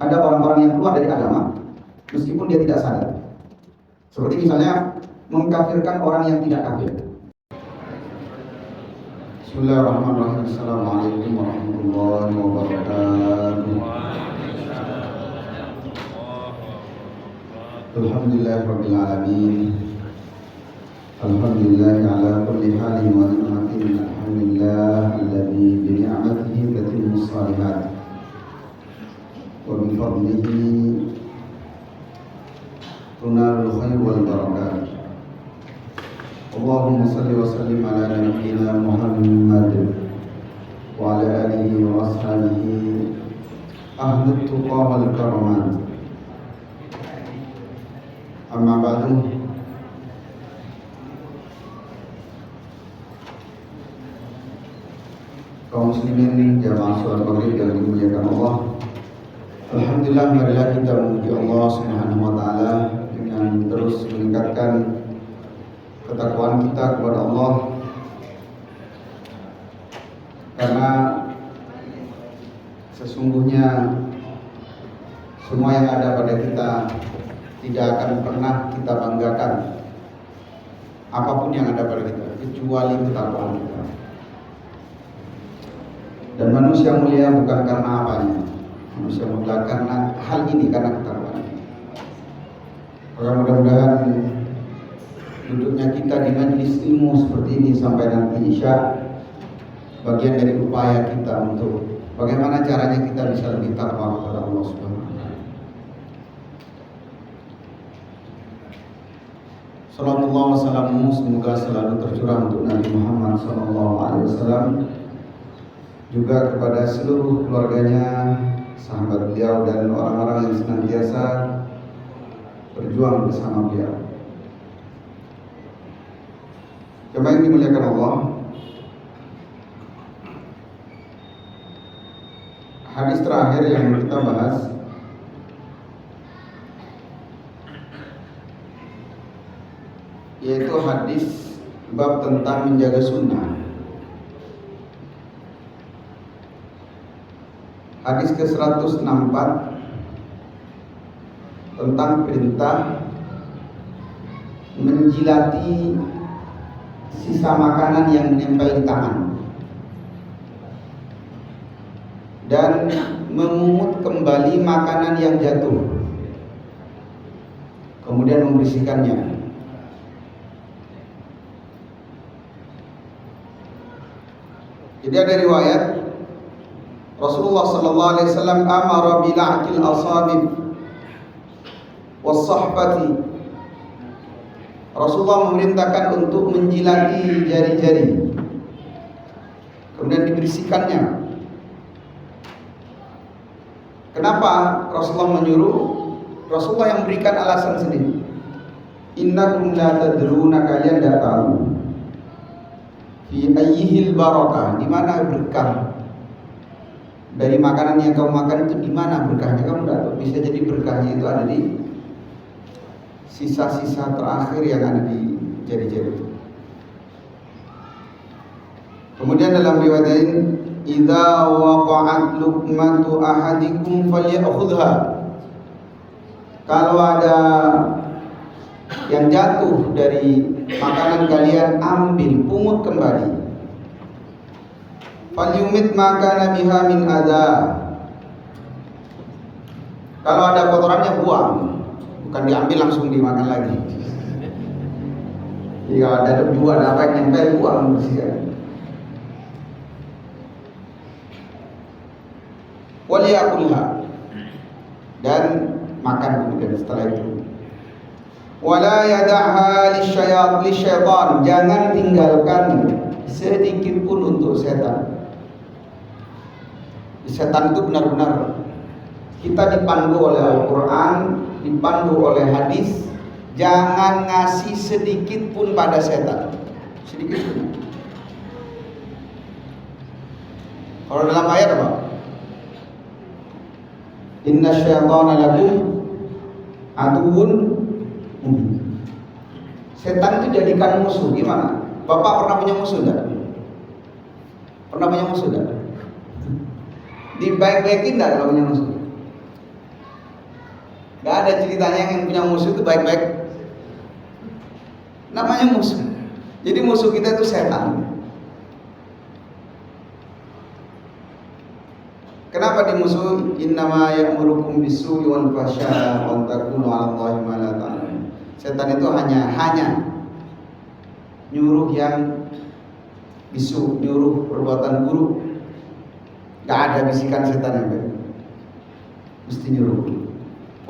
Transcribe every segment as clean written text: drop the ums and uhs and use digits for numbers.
ada orang-orang yang keluar dari agama meskipun dia tidak sadar. Seperti misalnya mengkafirkan orang yang tidak kafir. Bismillahirrahmanirrahim. Assalamualaikum warahmatullahi wabarakatuh. Alhamdulillahirabbil alamin. Alhamdulillah ala kulli halin wa ni'matin. Alhamdulillah alladzi bi ni'matihi tatimmu shalihat wa bi fadlihi tunalul khair wal barakat. Allahumma salli wa sallim ala nabiyyina Muhammad wa ala alihi wa ashabihi ahlut tuqa wal karamat. Amma ba'du. Kaum muslimin jamaah salat maghrib yang dimuliakan Allah, alhamdulillah, marilah kita memuji Allah Subhanahu wa taala dengan terus meningkatkan ketakwaan kita kepada Allah, karena sesungguhnya semua yang ada pada kita tidak akan pernah kita banggakan, apapun yang ada pada kita, kecuali ketakwaan kita. Dan manusia mulia bukan karena apanya, manusia mulia karena hal ini, karena ketakwaan. Maka mudah-mudahan duduknya kita di majelis ilmu seperti ini sampai nanti Isya bagian dari upaya kita untuk bagaimana caranya kita bisa lebih takwa kepada Allah Subhanahu wa taala. Sallallahu wasallam, semoga selalu tercurah untuk Nabi Muhammad sallallahu alaihi wasallam, juga kepada seluruh keluarganya, sahabat beliau, dan orang-orang yang senantiasa berjuang bersama beliau. Jemaah yang dimuliakan Allah, hadis terakhir yang kita bahas yaitu hadis bab tentang menjaga sunnah. Hadis ke-164 tentang perintah menjilati sisa makanan yang menempel di tangan dan memungut kembali makanan yang jatuh, kemudian membersihkannya. Jadi ada riwayat Rasulullah sallallahu alaihi wasallam amara bila'til asabib was-sahbati. Rasulullah memerintahkan untuk menjilati jari-jari, kemudian dibersihkannya. Kenapa Rasulullah menyuruh? Rasulullah yang memberikan alasan sendiri. Innakum la tadruna, kalian tidak tahu fi ayyihil barakah, di mana berkah dari makanan yang kamu makan itu, di mana berkahnya kamu tidak tahu. Bisa jadi berkahnya itu ada di sisa-sisa terakhir yang ada di jari-jari itu. Kemudian dalam riwayat lain, idza waqa'at luqmatu ahadikum falyakhudha, kalau ada yang jatuh dari makanan kalian, ambil, pungut kembali. Falyumit maka biha min adza, kalau ada kotorannya buang, bukan diambil langsung dimakan lagi. Jadi kalau ada debu, ada apa yang nempel, buang, bersihkan. Waliyakulha, dan makan kemudian setelah itu. Wala yada'ha lisyaitan, jangan tinggalkan sedikit pun untuk setan. Setan itu benar-benar kita dipandu oleh Al-Quran, dipandu oleh hadis, jangan ngasih sedikit pun pada setan, sedikit pun. Kalau dalam ayat apa? Inna syaitana lakum aduun mubin. Setan itu jadikan musuh. Gimana? Bapak pernah punya musuh enggak? Pernah punya musuh enggak? Dibaik-baikin enggak kalau punya musuh? ada ceritanya yang punya musuh itu baik-baik. Namanya musuh. Jadi musuh kita itu setan. Kenapa dimusuhi? Innama ya'murukum bis-su'i wal fahsya'i wa takunu 'ala Allahi ma la ta'lamun. Setan itu hanya nyuruh yang bisu, nyuruh perbuatan buruk. Gak ada bisikan setan yang baik. Mesti nyuruh.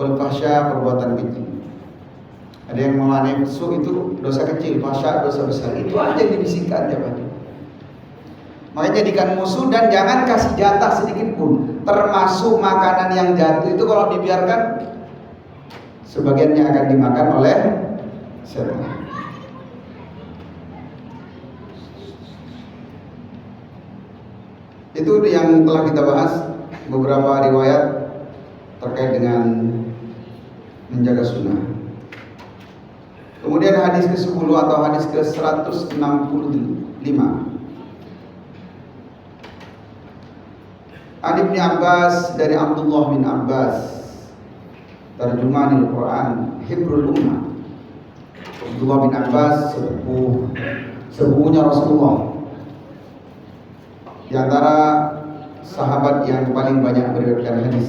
Wal fahsya, perbuatan keji. Ada yang memanai bisu itu dosa kecil, fahsya dosa besar. Itu aja yang dibisikkan jawabannya. Makanya jadikan musuh dan jangan kasih jatah sedikit pun. Termasuk makanan yang jatuh itu kalau dibiarkan sebagiannya akan dimakan oleh setan. Itu yang telah kita bahas, beberapa riwayat terkait dengan menjaga sunnah. Kemudian hadis ke-10 atau hadis ke-165. Ibnu Abbas dari Abdullah bin Abbas, terjemahan Al-Quran, Hibrul Ummah. Abdullah bin Abbas sepupunya Rasulullah, di antara sahabat yang paling banyak meriwayatkan hadis.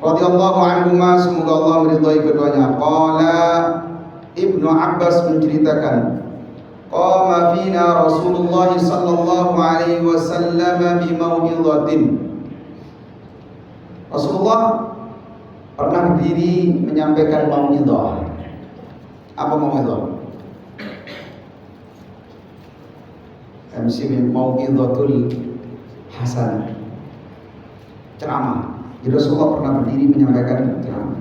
Radhiyallahu anhuma, semoga Allah meridhai keduanya. Qala Ibnu Abbas menceritakan, qama fina Rasulullah sallallahu alaihi wasallam bi mau'izatin. Rasulullah pernah berdiri menyampaikan mau'izah. Apa mau'izah? MC mau'izatul hasanah. Ceramah. Jadi Rasulullah pernah berdiri menyampaikan ceramah.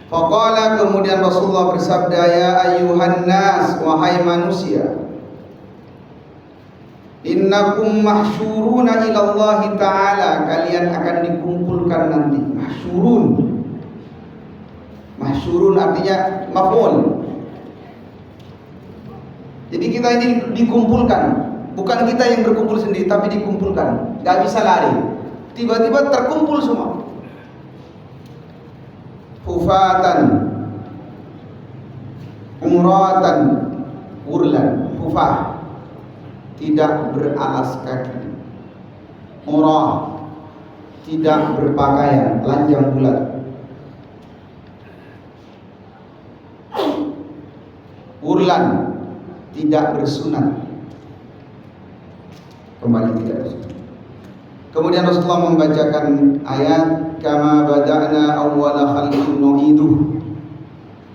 Faqala, kemudian Rasulullah bersabda, ya ayyuhan nas, wahai manusia, innakum mahsyuruna ila Allah ta'ala, kalian akan dikumpulkan nanti. Mahsyurun artinya maf'ul. Jadi kita ini dikumpulkan. Bukan kita yang berkumpul sendiri, tapi dikumpulkan. Gak bisa lari. Tiba-tiba terkumpul semua. Hufatan, umratan, urlan. Hufah, tidak beralas kaki. Umrah, tidak berpakaian, telanjang bulat. Urlan, tidak bersunat. Kembali tidak bersunat. Kemudian Rasulullah membacakan ayat, kama bada'na awwala khalqin nu'iduh.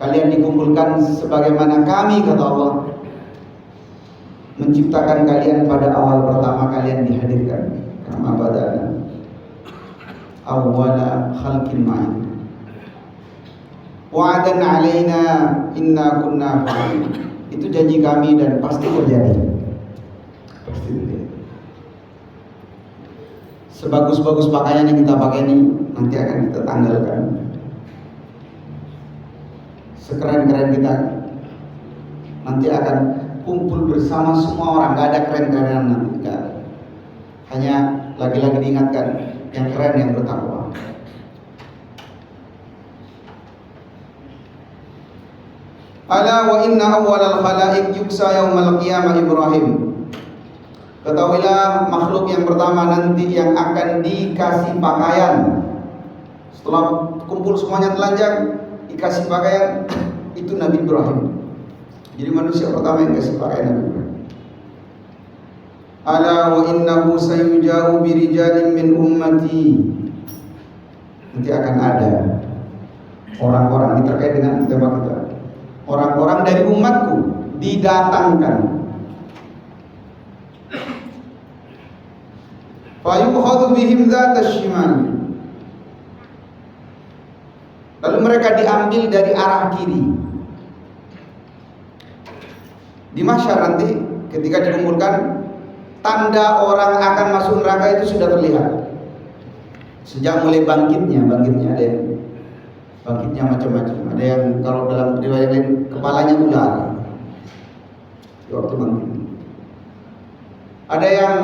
Kalian dikumpulkan sebagaimana kami, kata Allah, menciptakan kalian pada awal pertama kalian dihadirkan. Kama bada'na awwala khalqin nu'iduh. Wa'adan 'alaina inna kunna fa'ilin. Itu janji kami dan pasti terjadi. Pasti terjadi. Sebagus-bagus pakaian yang kita pakai ini nanti akan kita tanggalkan. Sekeren-keren kita nanti akan kumpul bersama semua orang. Gak ada keren-kerenan nanti, gak. Hanya lagi-lagi diingatkan, yang keren yang bertakwa. Ala wa inna awwalal khalaiq yuksa yaumal qiyamah Ibrahim. Ketahuilah, makhluk yang pertama nanti yang akan dikasih pakaian setelah kumpul semuanya telanjang, dikasih pakaian, itu Nabi Ibrahim. Jadi manusia pertama yang dikasih pakaian Nabi Ibrahim. Ala wa innahu sayuja'u birijalin min ummati. Nanti akan ada orang-orang, ini terkait dengan tema kita. Orang-orang dari umatku didatangkan. Fayukhadhu bihim dzatash shimal. Lalu mereka diambil dari arah kiri. Di mahsyar nanti ketika dikumpulkan, tanda orang akan masuk neraka itu sudah terlihat. Sejak mulai bangkitnya ada yang bangkitnya macam-macam. Ada yang kalau dalam riwayat lain kepalanya ular di waktu bangkit. Ada yang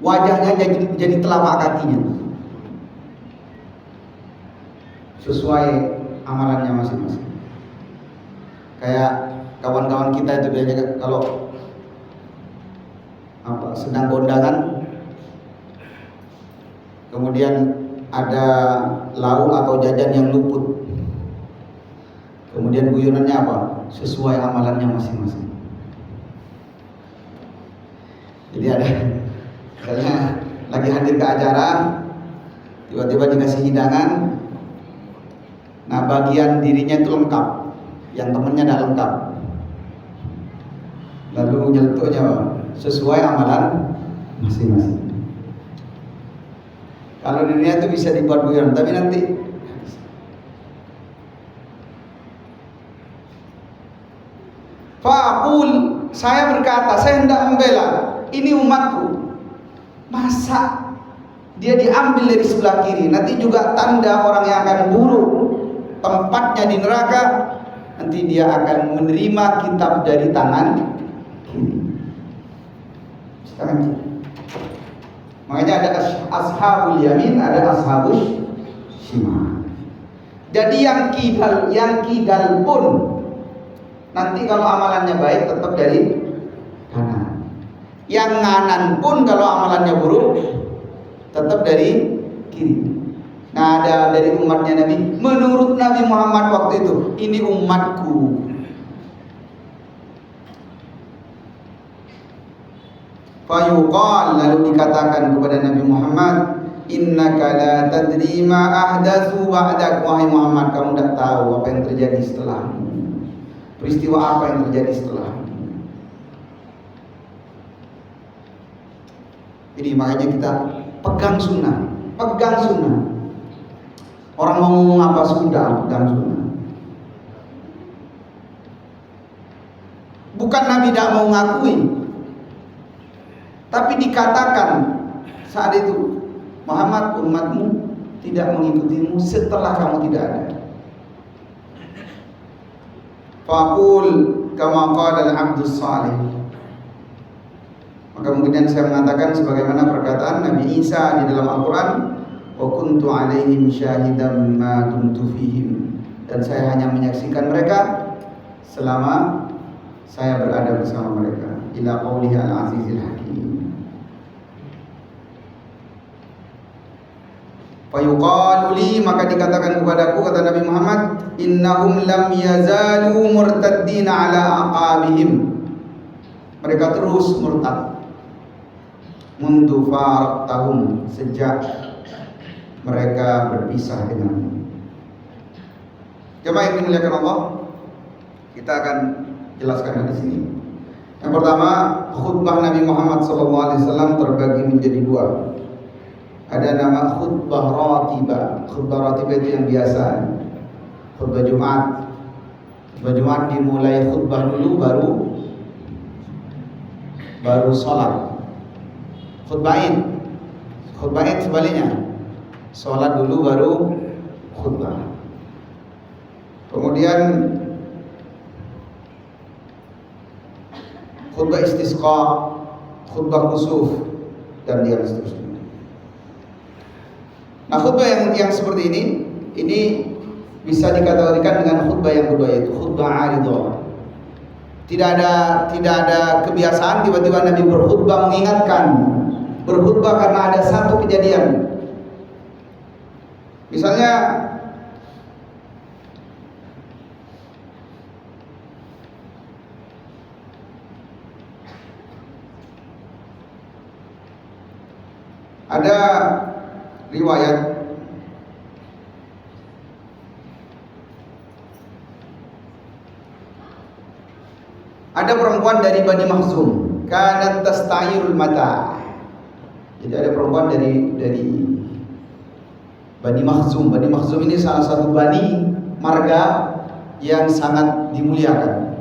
wajahnya jadi telapak kakinya. Sesuai amalannya masing-masing. Kayak kawan-kawan kita itu biasanya kalau sedang kondangan, kemudian ada lauk atau jajan yang luput, kemudian guyonannya apa? Sesuai amalannya masing-masing. Jadi ada misalnya lagi hadir ke acara, tiba-tiba dikasih hidangan, nah bagian dirinya itu lengkap, yang temennya tidak lengkap, lalu nyeletuknya sesuai amalan masing-masing. Kalau di dunia itu bisa dibuat guyon, tapi nanti fa'aqul, saya berkata, saya hendak membela ini umatku. Masa dia diambil dari sebelah kiri? Nanti juga tanda orang yang akan buruk tempatnya di neraka. Nanti dia akan menerima kitab dari tangan kiri. Tangan kiri. Makanya ada ashabul yamin, ada ashabus shimal. Jadi yang kidal pun nanti kalau amalannya baik tetap dari kanan. Yang kanan pun kalau amalannya buruk tetap dari kiri. Nah, ada dari umatnya Nabi. Menurut Nabi Muhammad waktu itu, ini umatku. Fayuqal, lalu dikatakan kepada Nabi Muhammad, innaka la tadri ma ahdatsu ba'dak. Wahai Muhammad, kamu tidak tahu apa yang terjadi setelahmu. Peristiwa apa yang terjadi setelahmu. Jadi makanya kita pegang sunnah. Orang mau ngomong apa sudah, pegang sunnah. Bukan Nabi tidak mau ngakui, tapi dikatakan saat itu, Muhammad, umatmu tidak mengikutimu setelah kamu tidak ada. Faqul kama qala al-'abdus salih. Maka kemudian saya mengatakan sebagaimana perkataan Nabi Isa di dalam Al-Quran, wa kuntu 'alaihim syahidan ma dumtu fihim, dan saya hanya menyaksikan mereka selama saya berada bersama mereka. Ila qaulihi al-'azizil hakim. Fayuqalu li, maka dikatakan kepadaku, kata Nabi Muhammad, innahum lam yazalu murtaddina ala aqabihim. Mereka terus murtad. Mundu faraqtahum, sejak mereka berpisah denganmu. Jemaah yang dimuliakan Allah, kita akan jelaskan di sini. Yang pertama, khutbah Nabi Muhammad SAW terbagi menjadi dua. Ada nama khutbah ratibah. Khutbah ratibah itu yang biasa, khutbah Jumat. Khutbah Jumat dimulai khutbah dulu, baru sholat. Khutbah Id sebaliknya, sholat dulu baru khutbah. Kemudian khutbah istisqa, khutbah kusuf, dan yang seterusnya. Nah, khutbah yang seperti ini bisa dikategorikan dengan khutbah yang kedua, yaitu khutbah aridhah. Tidak ada kebiasaan tiba-tiba Nabi berkhutbah mengingatkan, berkhutbah karena ada satu kejadian. Misalnya ada riwayat ada perempuan dari Bani Makhzum, kanat tasta'irul mata. Jadi ada perempuan dari Bani Makhzum. Bani Makhzum ini salah satu bani marga yang sangat dimuliakan.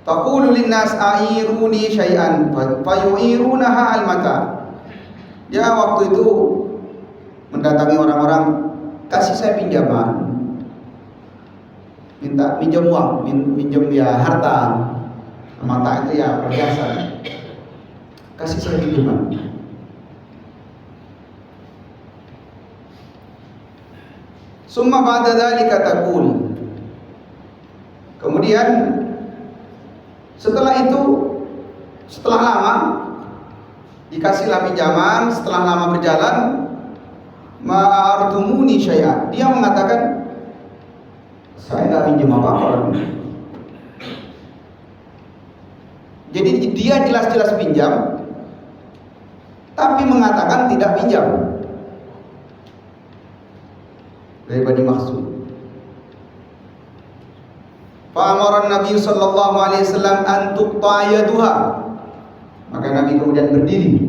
Taqulu linnas a'iruni syai'an fayu'irunaha al-mata. Dia waktu itu mendatangi orang-orang, kasih saya pinjaman, minta minjem uang, minjem ya harta. Mata itu ya perhiasan. kasih saya pinjaman. Summa ba'da dzalika taqul. Kemudian setelah itu, setelah lama dikasihlah pinjaman, setelah lama berjalan, ma'artumuni syai'an. Dia mengatakan, saya nggak pinjam apa-apa. Jadi dia jelas-jelas pinjam, tapi mengatakan tidak pinjam. Dari Bani Makhzum. Fa'amara Nabi sallallahu alaihi wasallam an tuqta yaduha. Maka Nabi kemudian berdiri,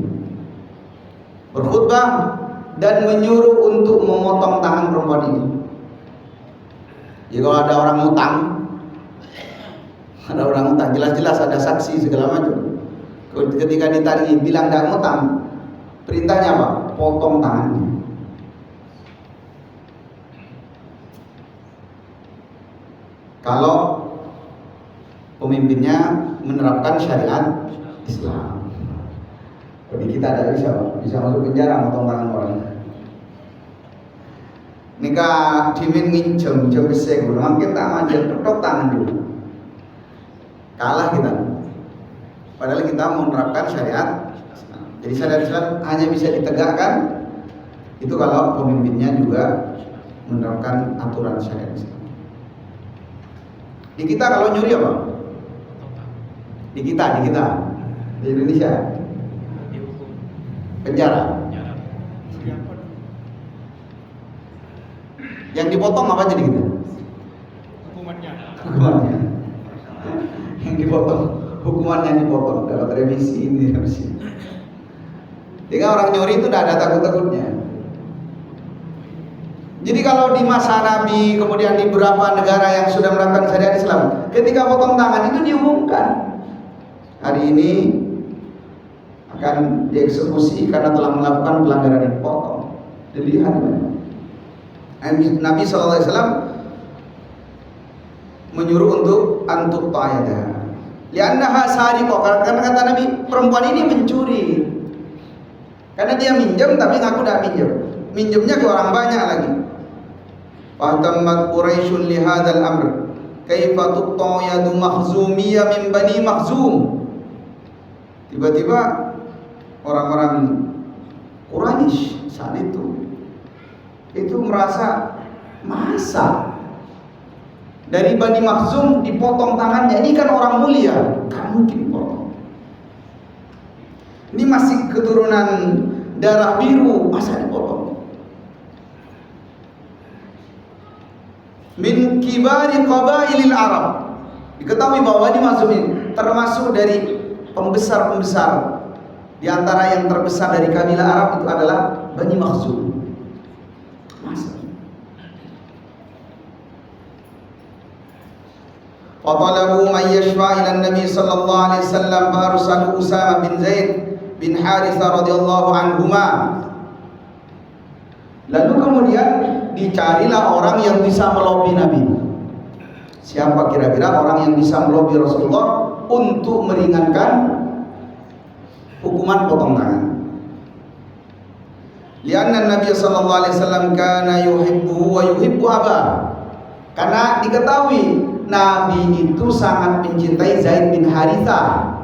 berkhutbah dan menyuruh untuk memotong tangan perempuan ini. Jadi kalau ada orang utang, jelas-jelas ada saksi segala macam. Ketika ditanya bilang tidak ngutang, perintahnya apa? Potong tangannya. Kalau pemimpinnya menerapkan syariat Islam. Jadi kita tidak bisa masuk penjara motong tangan orang. Nika dimin nginjem besek, mungkin tak manjat petok tangan dulu. Kalah kita. Padahal kita menerapkan syariat Islam. Jadi syariat Islam hanya bisa ditegakkan itu kalau pemimpinnya juga menerapkan aturan syariat Islam. Di kita kalau nyuri apa? Di kita di Indonesia penjara. Yang dipotong apa jadi kita? Hukumannya. Yang dipotong, hukumannya dipotong. Dapat remisi ini remisi. Jadi orang nyuri itu tidak ada takut-takutnya. Jadi kalau di masa Nabi, kemudian di beberapa negara yang sudah menerapkan syariat Islam, ketika potong tangan itu diumumkan, hari ini akan dieksekusi karena telah melakukan pelanggaran ini, potong. Dilihat Nabi SAW menyuruh untuk antuk ta'yada. Liannaha sariqah, karena kata Nabi, perempuan ini mencuri. Karena dia minjem tapi ngaku tidak minjem. Minjemnya ke orang banyak lagi. Fatammat Quraisyun li hadzal amr. Kaifa tuqta yadu makhzumiyya min bani makhzum. Tiba-tiba orang-orang Quraisy saat itu merasa masa dari Bani Makhzum dipotong tangannya. Ini kan orang mulia, kan mungkin potong. Ini masih keturunan darah biru, masa dipotong? Min kibari qabailil Arab. Diketahui bahwa Bani Makhzum ini termasuk dari pembesar-pembesar. Di antara yang terbesar dari kabilah Arab itu adalah Bani Makhzum. Fatalabu man yashfa' ila Nabi sallallahu alaihi wasallam fa arsalu Usama bin Zaid bin Harithah radhiyallahu anhuma. Lalu kemudian dicarilah orang yang bisa melobi Nabi. Siapa kira-kira orang yang bisa melobi Rasulullah untuk meringankan hukuman potong tangan? Lianna Nabi sallallahu alaihi wasallam kana yuhibbuhu wa yuhibbu abah. Karena diketahui Nabi itu sangat mencintai Zaid bin Harithah.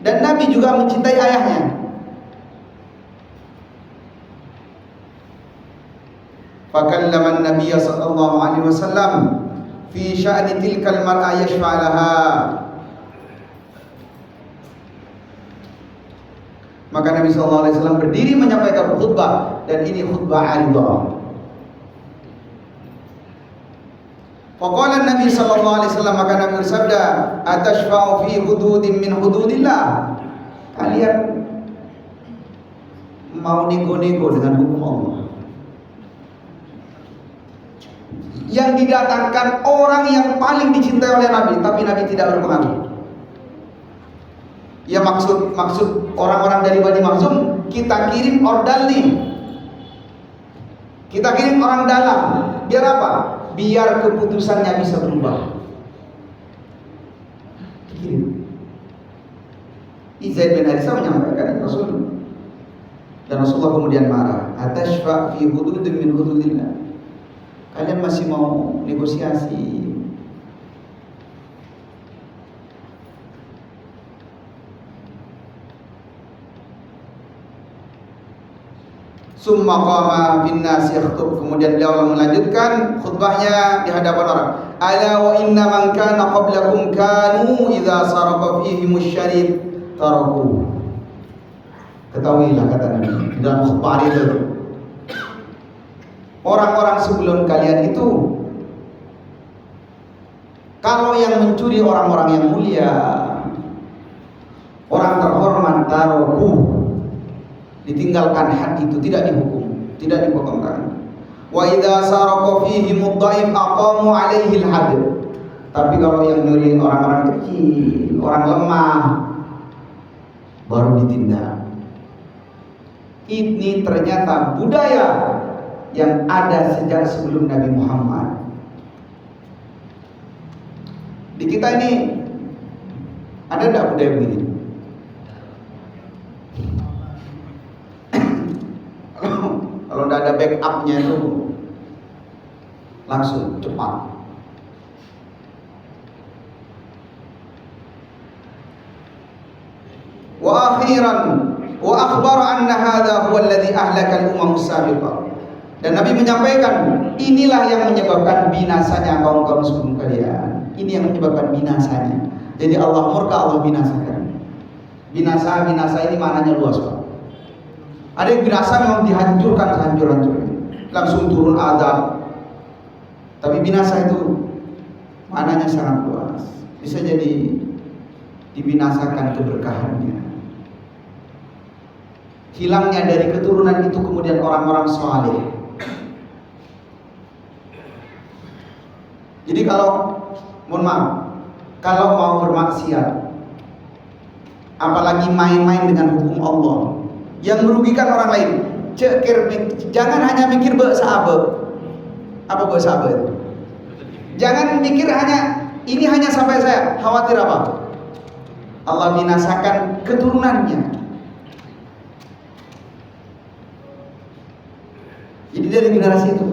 Dan Nabi juga mencintai ayahnya. Fakallama an-nabiy sallallahu alaihi wasallam fi sya'ni tilkal mar'a yashfa' laha. Maka Nabi sallallahu alaihi wasallam berdiri menyampaikan khutbah, dan ini khutbah aridah. Faqala Nabi sallallahu alaihi wasallam, maka Nabi bersabda, atashfa'u fi hududin min hududillah. Kalian mau nego-nego dengan hukum Allah? Yang didatangkan orang yang paling dicintai oleh Nabi, tapi Nabi tidak berpengaruh. Ya maksud orang-orang dari Bani Makhzum, kita kirim ordalin, kita kirim orang dalam. Biar apa? Biar keputusannya bisa berubah. Kirim. Zaid bin Harithah menyampaikan Rasul, dan Rasulullah kemudian marah. Atashfa fi hududin min hududillah. Kalian masih mau negosiasi? Summa qama bin nas yakhutub. Kemudian beliau melanjutkan khutbahnya di hadapan orang. Ala wa inna man kana qablakum kanu idza sarafa fihim asy-syarif taraku. Ketahuilah, kata Nabi dalam khutbah itu, orang-orang sebelum kalian itu, kalau yang mencuri orang-orang yang mulia, orang terhormat, taraku, ditinggalkan had itu, tidak dihukum, tidak dipotongkan. Wa idza saraqa fihi mudhaif aqamu alaihi al-hadd. Tapi kalau yang nyuri orang-orang kecil, orang lemah, baru ditindak. Ini ternyata budaya yang ada sejak sebelum Nabi Muhammad. Di kita ini ada enggak budaya begini? Kalau tidak ada backupnya itu langsung cepat. Wa akhiran wa akhbara anna hadha huwa alladhi ahlaka al-umam as-sabiqah. Dan Nabi menyampaikan, inilah yang menyebabkan binasanya kaum-kaum sebelum kalian. Ini yang menyebabkan binasanya. Jadi Allah murka, Allah binasakan. Binasa ini maknanya luas, Pak. Ada yang binasa memang dihancurkan sehancur-hancurnya, langsung turun azab. Tapi binasa itu maknanya sangat luas. Bisa jadi dibinasakan keberkahannya. Hilangnya dari keturunan itu kemudian orang-orang saleh. Jadi kalau, mohon maaf, kalau mau bermaksiat, apalagi main-main dengan hukum Allah yang merugikan orang lain, jangan hanya mikir besabe. Apa besabe itu? Jangan mikir ini hanya sampai saya, khawatir apa? Allah binasakan keturunannya. Jadi dari generasi itu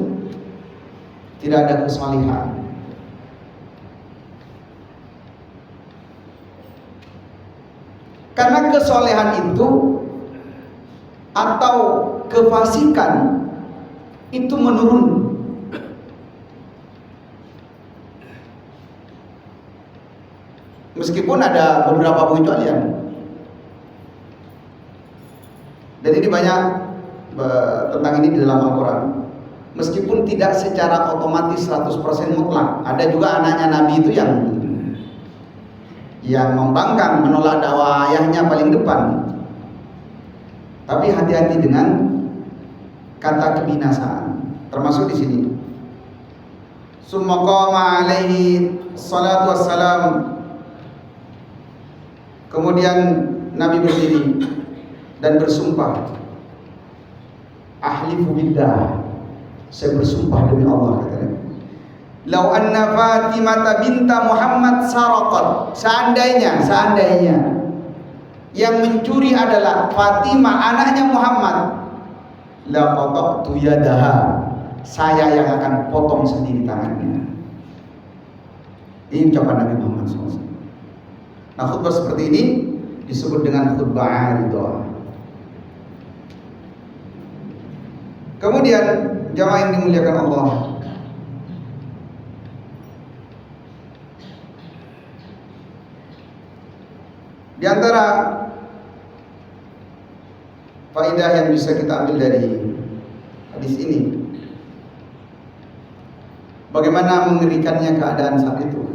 tidak ada kesalihan. Karena kesolehan itu atau kefasikan itu menurun. Meskipun ada beberapa pengecualian. Dan ini banyak tentang ini di dalam Al-Quran. Meskipun tidak secara otomatis 100% mutlak. Ada juga anaknya Nabi itu yang membangkang, menolak dakwah ayahnya paling depan. Tapi hati-hati dengan kata kebinasaan. Termasuk di sini. Summa qama alaihi salatu wassalam. Kemudian Nabi berdiri dan bersumpah. Ahlifu billah, saya bersumpah demi Allah, katanya. Lau anna Fatimah binta Muhammad saraqat, seandainya yang mencuri adalah Fatimah anaknya Muhammad, la qata'tu yadaha, saya yang akan potong sendiri tangannya. Ini ucapan Nabi Muhammad SAW. Nah, khutbah seperti ini disebut dengan khutbah aridah. Kemudian jamaah yang dimuliakan Allah, di antara faedah yang bisa kita ambil dari hadis ini, bagaimana mengerikannya keadaan saat itu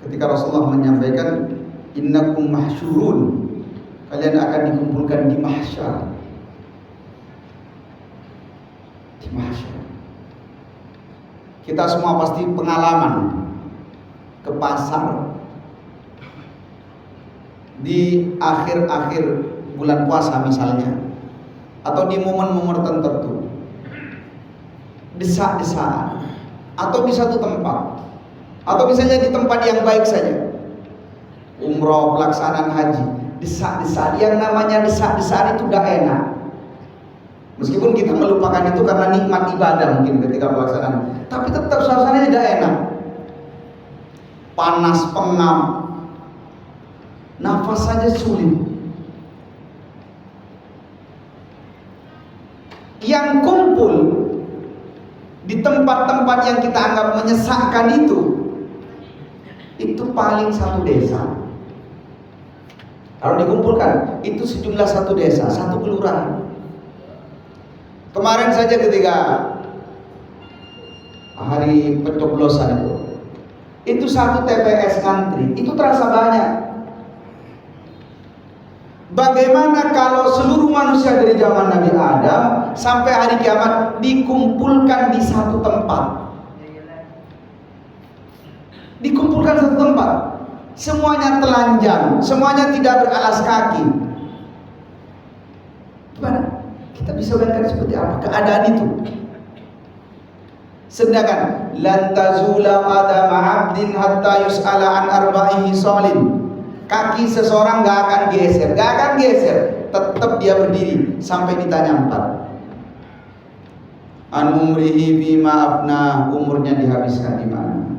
ketika Rasulullah menyampaikan innakum mahsyurun, kalian akan dikumpulkan di mahsyar. Di mahsyar. Kita semua pasti pengalaman ke pasar di akhir-akhir bulan puasa misalnya, atau di momen-momen tertentu, desak-desakan, atau di satu tempat, atau misalnya di tempat yang baik saja, umroh, pelaksanaan haji, desak-desak. Yang namanya desak-desak itu gak enak. Meskipun kita melupakan itu karena nikmat ibadah mungkin ketika pelaksanaan, tapi tetap suasananya tidak enak. Panas, pengap, nafas saja sulit. Yang kumpul di tempat-tempat yang kita anggap menyesakkan itu paling satu desa. Kalau dikumpulkan, itu sejumlah satu desa, satu kelurahan. Kemarin saja ketika hari pencoblosan itu satu TPS ngantri, itu terasa banyak. Bagaimana kalau seluruh manusia dari zaman Nabi Adam sampai hari kiamat dikumpulkan di satu tempat? Dikumpulkan satu tempat, semuanya telanjang, semuanya tidak beralas kaki. Gimana? Kita bisa bayangkan seperti apa keadaan itu. Sedangkan lan tazula qadama 'abdin hatta yus'ala an arba'ihi shalin. Kaki seseorang gak akan geser, tetap dia berdiri sampai ditanya 4. An umrihi bima afna, umurnya dihabiskan di mana?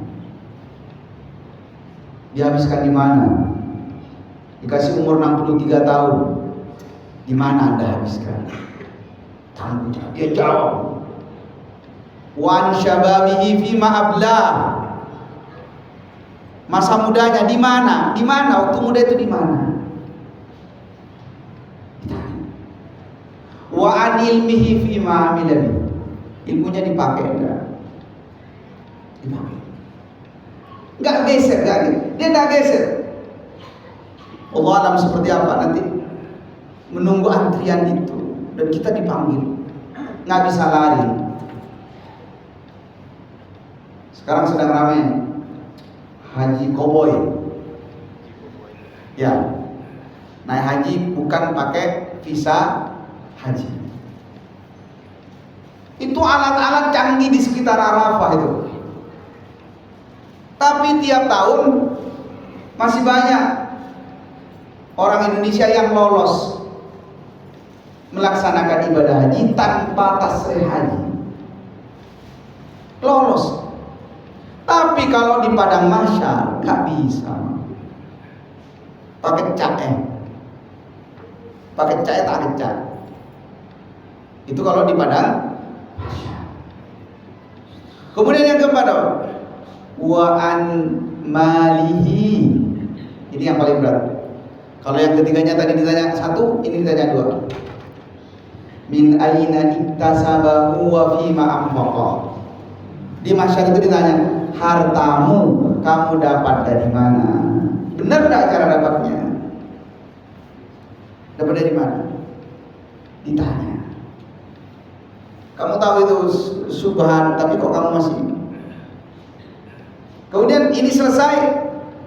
Dihabiskan di mana? Dikasih umur 63 tahun. Di mana Anda habiskan? Dia jawab, wan syababihi fima abla. Masa mudanya di mana? Di mana? Waktu muda itu di mana? Wa an ilmihi fima amila. Ilmunya dipakai enggak? Dipakai. Enggak geser, enggak. Dia enggak geser. Allah alam seperti apa nanti menunggu antrian itu. Dan kita dipanggil, nggak bisa lari. Sekarang sedang ramai haji koboi. Ya, naik haji bukan pakai visa haji. Itu alat-alat canggih di sekitar Arafah itu. Tapi tiap tahun masih banyak orang Indonesia yang lolos melaksanakan ibadah haji tanpa tasrih haji. Lolos. Tapi kalau di padang mahsyar nggak bisa. Pakai cat tak cat. Itu kalau di padang mahsyar. Kemudian yang keempat, wa an malihi. Ini yang paling berat. Kalau yang ketiganya tadi ditanya 1, ini ditanya 2. Min aina iktasabahu wa fima anfaqa. Di masyarakat itu ditanya, hartamu kamu dapat dari mana? Benar enggak cara dapatnya? Dapat dari mana? Ditanya. Kamu tahu itu subhan, tapi kok kamu masih. Kemudian ini selesai,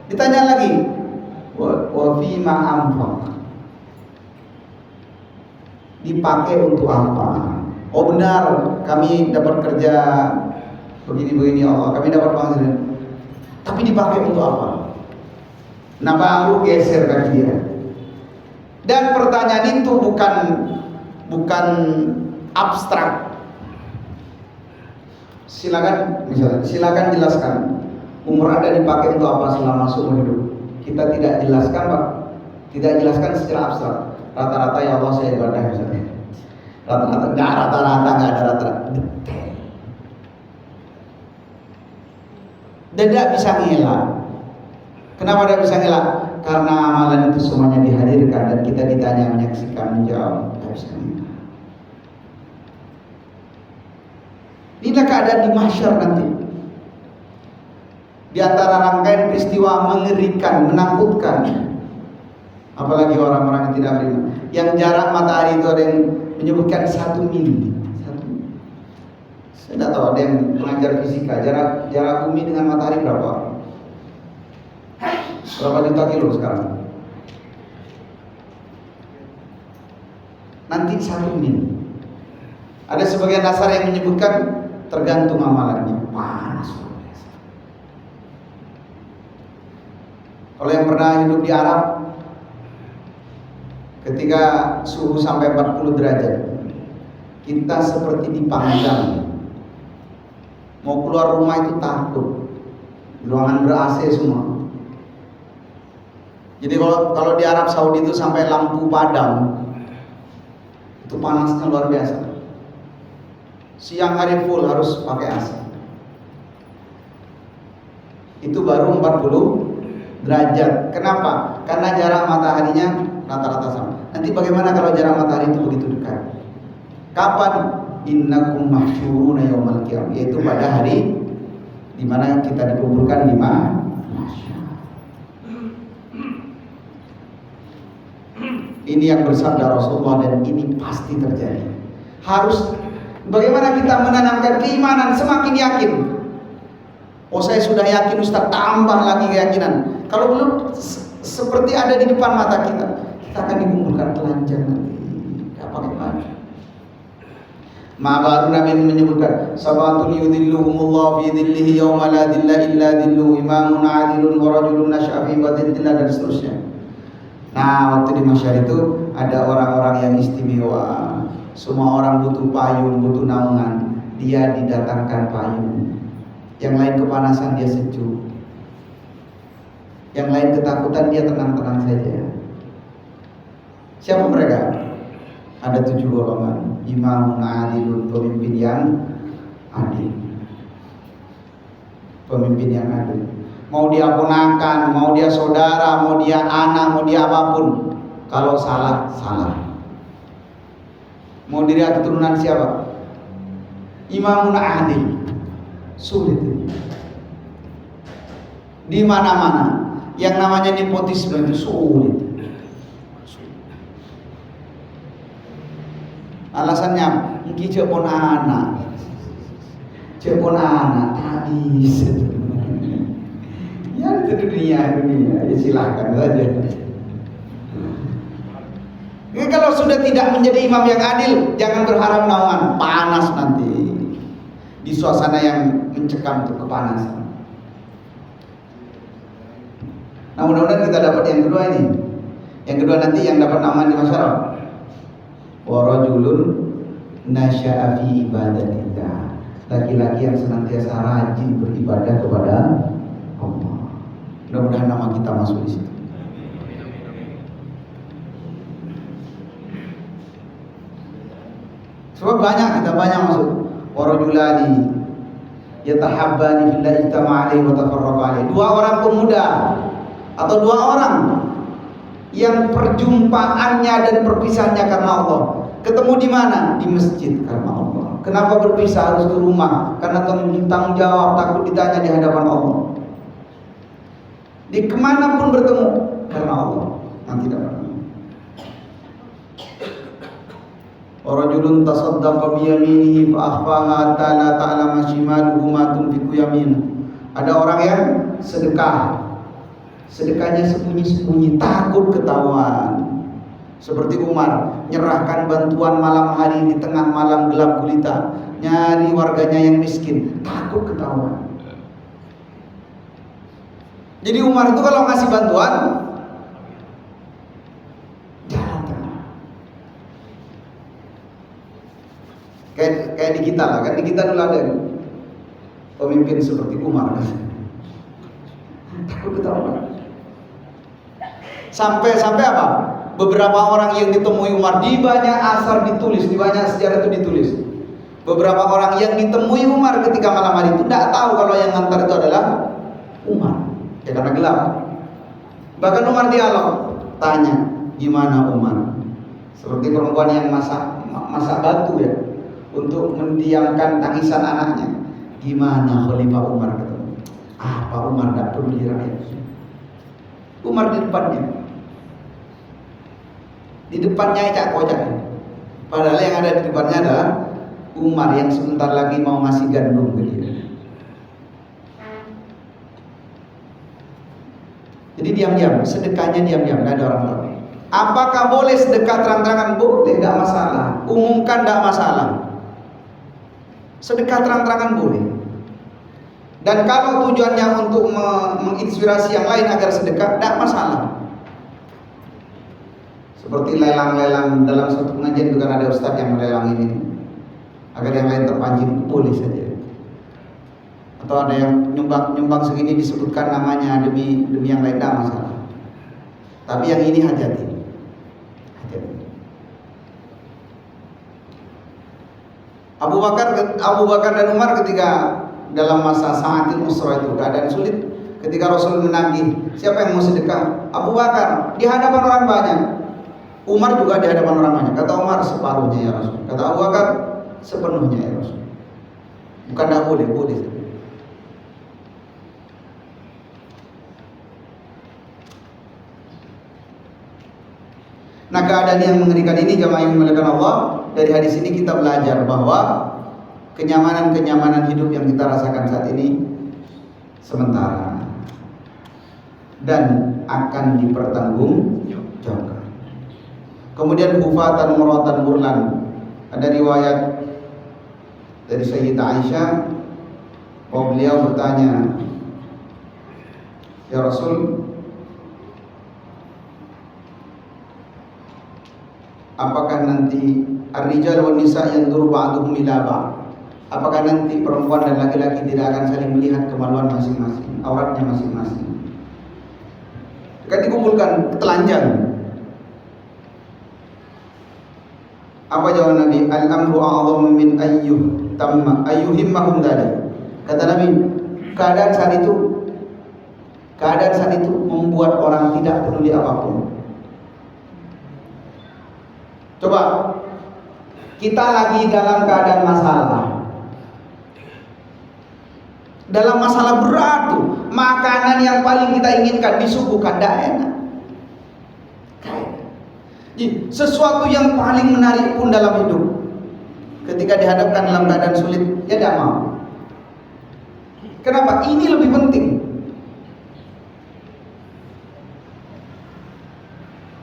ditanya lagi, wa fima anfaqa. Dipakai untuk apa? Oh benar, kami dapat kerja begini-begini Allah, kami dapat penghasilan. Tapi dipakai untuk apa? Nah baru geser kaki dia. Dan pertanyaan itu bukan abstrak. Silakan jelaskan. Umur Anda dipakai untuk apa selama seumur hidup? Kita tidak jelaskan, Pak. Tidak jelaskan secara abstrak. Rata-rata ya Allah saya ibadah misalnya. Rata-rata nggak ada rata-rata. Detail. Tidak bisa ngelak. Kenapa tidak bisa ngelak? Karena amalan itu semuanya dihadirkan dan kita ditanya, menyaksikan, menjawab. Tidak bisa ngelak. Inilah keadaan di mahsyar nanti. Di antara rangkaian peristiwa mengerikan, menakutkan. Apalagi orang-orang yang tidak beriman. Yang jarak matahari itu ada yang menyebutkan 1 mil. Saya tidak tahu, ada yang mengajar fisika. Jarak bumi dengan matahari berapa? Berapa juta kilo sekarang? Nanti 1 mil. Ada sebagian dasar yang menyebutkan tergantung amalannya. Panas luar biasa. Kalau yang pernah hidup di Arab, Ketika suhu sampai 40 derajat, kita seperti dipanggang. Mau keluar rumah itu takut. Ruangan ber-AC semua. Jadi kalau di Arab Saudi itu sampai lampu padam, itu panasnya luar biasa. Siang hari full harus pakai AC. Itu baru 40 derajat. Kenapa? Karena jarak mataharinya rata-rata sama. Nanti bagaimana kalau jarak matahari itu begitu dekat? Kapan? Innakum mahsyuruna yaumal qiyamah, yaitu pada hari di mana kita dikumpulkan di mana? Ini yang bersabda Rasulullah dan ini pasti terjadi. Harus bagaimana kita menanamkan keimanan semakin yakin. Oh saya sudah yakin Ustaz, tambah lagi keyakinan. Kalau belum seperti ada di depan mata kita akan dikumpulkan telanjang nanti. Apa gimana? Ma'barun Nabi menyebutkan sabatun yudhilluhumullah fi dhillihi yawma la dhilla illa dhilluhu, imamun adilun wa rajulun nasha'a fi badillah, dan seterusnya. Nah, waktu di masyar itu ada orang-orang yang istimewa. Semua orang butuh payung, butuh naungan. Dia didatangkan payung. Yang lain kepanasan, dia sejuk. Yang lain ketakutan, dia tenang-tenang saja. Siapa mereka? Ada 7 golongan. Imamun adilun, pemimpin yang adil. Pemimpin yang adil. Mau dia ponakan, mau dia saudara, mau dia anak, mau dia apapun, kalau salah, salah. Mau dia keturunan siapa? Imamun adil. Sulit. Di mana-mana yang namanya nepotisme itu sulit. Alasannya mungkin cepon anak habis. Ya itu dunia ya silakan saja. Ini kalau sudah tidak menjadi imam yang adil, jangan berharap naungan, panas nanti di suasana yang mencekam untuk kepanasan. Nah mudah-mudahan kita dapat yang kedua ini. Yang kedua nanti yang dapat naungan di masyarakat. Wa rajulun nasya'a fi ibadatillah, laki-laki yang senantiasa rajin beribadah kepada Allah. Mudah-mudahan nama kita masuk di situ. Sebab kita banyak masuk. Wa rajulani yatahabbani fillah ijtama'a alaihi wa tafarraqa alaihi. 2 orang pemuda atau 2 orang yang perjumpaannya dan perpisahannya karena Allah. Ketemu di mana? Di masjid karena Allah. Kenapa berpisah harus ke rumah? Karena tanggung jawab, takut ditanya di hadapan Allah. Di kemana pun bertemu karena Allah. Nanti dapat. Rajulun tasaddaqa bi yaminihi fa akhfaha hatta la ta'lama shimaluhu ma tunfiqu yaminuhu. Ada orang yang sedekah. Sedekahnya sembunyi-sembunyi, takut ketahuan. Seperti Umar, nyerahkan bantuan malam hari di tengah malam gelap gulita, nyari warganya yang miskin, takut ketahuan. Jadi Umar itu kalau ngasih bantuan jalan tengah. Kayak di kita lah, kan di kita dulu ada pemimpin seperti Umar. Takut ketahuan. Sampai apa? Beberapa orang yang ditemui Umar, di banyak asar ditulis, di banyak sejarah itu ditulis. Beberapa orang yang ditemui Umar ketika malam hari itu tidak tahu kalau yang ngantar itu adalah Umar. Ya karena gelap. Bahkan Umar dialog, tanya, gimana Umar? Seperti perempuan yang masak batu ya, untuk mendiamkan tangisan anaknya. Gimana Khalifah Umar? Apa Umar tidak peduli rakyat? Umar di depannya. Di depannya Cak Kocak. Padahal yang ada di depannya adalah Umar yang sebentar lagi mau ngasih gandum ke dia. Jadi diam-diam, sedekahnya diam-diam, tidak ada orang tahu. Apakah boleh sedekah terang-terangan? Boleh, tidak masalah. Umumkan, tidak masalah. Sedekah terang-terangan boleh. Dan kalau tujuannya untuk menginspirasi yang lain agar sedekah, tidak masalah. Seperti lelang-lelang dalam satu pengajian itu kan ada ustadz yang melelang ini agar yang lain terpancing, boleh saja. Atau ada yang nyumbang segini disebutkan namanya demi yang lain, tidak masalah. Tapi yang ini hati-hati. Abu Bakar dan Umar ketika dalam masa sa'atil usra itu keadaan sulit, ketika Rasul menagih siapa yang mau sedekah, Abu Bakar di hadapan orang banyak, Umar juga di hadapan orang banyak. Kata Umar, separuhnya ya Rasul. Kata Abu Bakar, sepenuhnya ya Rasul. Bukan tidak boleh, boleh. Nah, keadaan yang mengerikan ini jamaah yang dimuliakan Allah, dari hadis ini kita belajar bahwa kenyamanan hidup yang kita rasakan saat ini sementara dan akan dipertanggungjawabkan. Kemudian hufatan muratan burlan, ada riwayat dari Sayyidah Aisyah bahwa beliau bertanya, ya Rasul, apakah nanti ar-rijal wan nisa yanzuru ba'duhum ila ba'd? Apakah nanti perempuan dan laki-laki tidak akan saling melihat kemaluan masing-masing, auratnya masing-masing? Kan dikumpulkan telanjang. Apa jawaban Nabi? Al-amru a'dhamu min ayyuhimmahum dzalik. Kata Nabi, keadaan saat itu membuat orang tidak peduli apapun. Coba kita lagi dalam keadaan masalah. Dalam masalah berat tuh, makanan yang paling kita inginkan disuguhkan tidak enak. Sesuatu yang paling menarik pun dalam hidup, ketika dihadapkan dalam keadaan sulit, ya tidak mau. Kenapa? Ini lebih penting.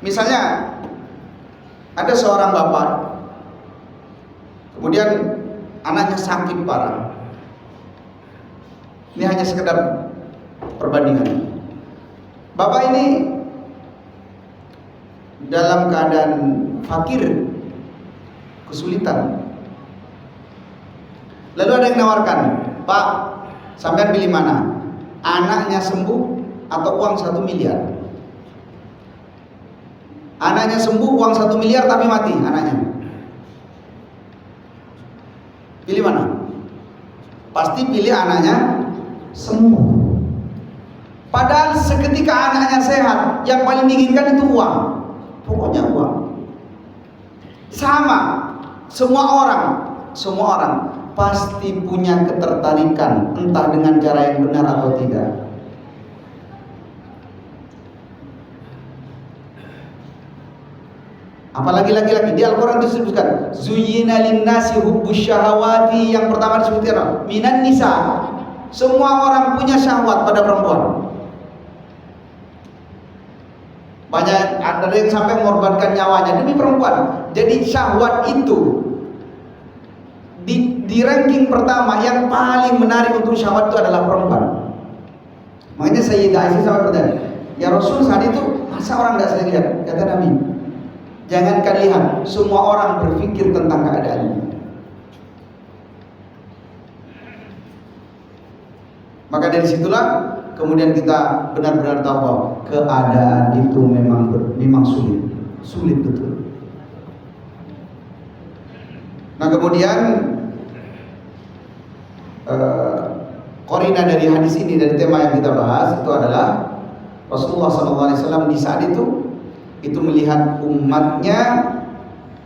Misalnya ada seorang bapak, kemudian anaknya sakit parah. Ini hanya sekedar perbandingan. Bapak ini dalam keadaan fakir, kesulitan. Lalu ada yang menawarkan, Pak, sampean pilih mana? Anaknya sembuh atau uang 1 miliar? Anaknya sembuh, uang 1 miliar tapi mati anaknya. Pilih mana? Pasti pilih anaknya sembuh. Padahal seketika anaknya sehat, yang paling diinginkan itu uang. Pokoknya uang. Sama, semua orang pasti punya ketertarikan, entah dengan cara yang benar atau tidak. Apalagi laki-laki, di Al-Quran disebutkan zuyyina linnasi hubbus syahawati, yang pertama disebutkan minan nisa. Semua orang punya syahwat pada perempuan. Banyak ada yang sampai mengorbankan nyawanya demi perempuan. Jadi syahwat itu di ranking pertama, yang paling menarik untuk syahwat itu adalah perempuan. Makanya Sayyidah Aisyah sampai bertanya, ya Rasul, saat itu masa orang tidak sering lihat? Kata Nabi, jangankan lihat, semua orang berpikir tentang keadaannya. Maka dari situlah kemudian kita benar-benar tahu bahwa keadaan itu memang sulit betul. Nah, kemudian korina dari hadis ini, dari tema yang kita bahas itu adalah Rasulullah SAW di saat itu melihat umatnya